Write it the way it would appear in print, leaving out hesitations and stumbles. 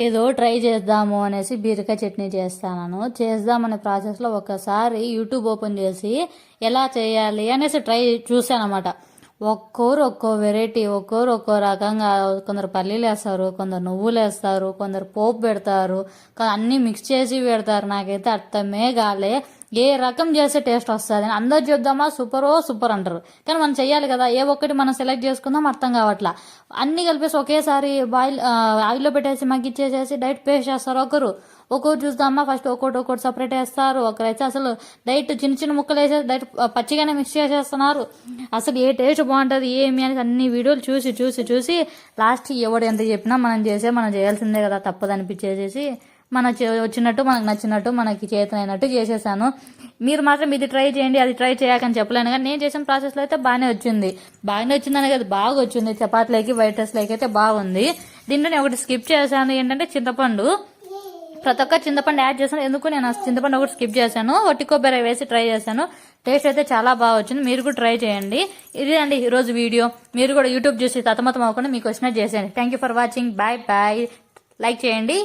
ఏదో ట్రై చేద్దాము అనేసి బీరకాయ చట్నీ చేద్దామనే ప్రాసెస్లో ఒకసారి యూట్యూబ్ ఓపెన్ చేసి ఎలా చేయాలి అనేసి ట్రై చూసానమాట. ఒక్కోరు ఒక్కో వెరైటీ, ఒక్కోరు ఒక్కో రకంగా, కొందరు పల్లీలు వేస్తారు, కొందరు నువ్వులు వేస్తారు, కొందరు పోపు పెడతారు, అన్నీ మిక్స్ చేసి పెడతారు. నాకైతే అర్థమే కాలే ఏ రకం చేస్తే టేస్ట్ వస్తుంది. అందరు చెప్దామా సూపర్ అంటారు, కానీ మనం చెయ్యాలి కదా, ఏ ఒక్కటి మనం సెలెక్ట్ చేసుకుందాం అర్థం కావట్లా. అన్ని కలిపేసి ఒకేసారి ఆయిల్లో పెట్టేసి మగ్గిచ్చేసేసి డైరెక్ట్ పేస్ట్ చేస్తారు. ఒక్కొక్కరు చూద్దామా ఫస్ట్ ఒక్కొక్కటి సపరేట్ వేస్తారు. ఒకరైతే అసలు డైరెక్ట్ చిన్న ముక్కలు వేసేసి డైరెక్ట్ పచ్చిగానే మిక్స్ చేసేస్తున్నారు. అసలు ఏ టేస్ట్ బాగుంటుంది ఏమి అనేది అన్ని వీడియోలు చూసి లాస్ట్ ఎవడు ఎంత చెప్పినా మనం చేయాల్సిందే కదా, తప్పదనిపించేసేసి వచ్చినట్టు మనకు నచ్చినట్టు మనకి చేతనైనట్టు చేసేసాను. మీరు మాత్రం ఇది ట్రై చేయండి, అది ట్రై చేయకని చెప్పలేను, కానీ నేను చేసిన ప్రాసెస్లో అయితే బాగానే వచ్చిందని కదా, బాగా వచ్చింది. చపాతీలోకి వైట్ రైస్లోకి అయితే బాగుంది. దీంట్లో నేను ఒకటి స్కిప్ చేశాను, ఏంటంటే చింతపండు. ప్రతి ఒక్క చింతపండు యాడ్ చేశాను. ఎందుకు నేను చింతపండు ఒకటి స్కిప్ చేశాను, వట్టి కొబ్బరి వేసి ట్రై చేశాను. టేస్ట్ అయితే చాలా బాగా వచ్చింది. మీరు కూడా ట్రై చేయండి. ఇదే అండి ఈరోజు వీడియో. మీరు కూడా యూట్యూబ్ చూసి తతమతం అవ్వకుండా మీకు వచ్చినట్టు చేసేయండి. Thank you for watching. Bye. Like చేయండి.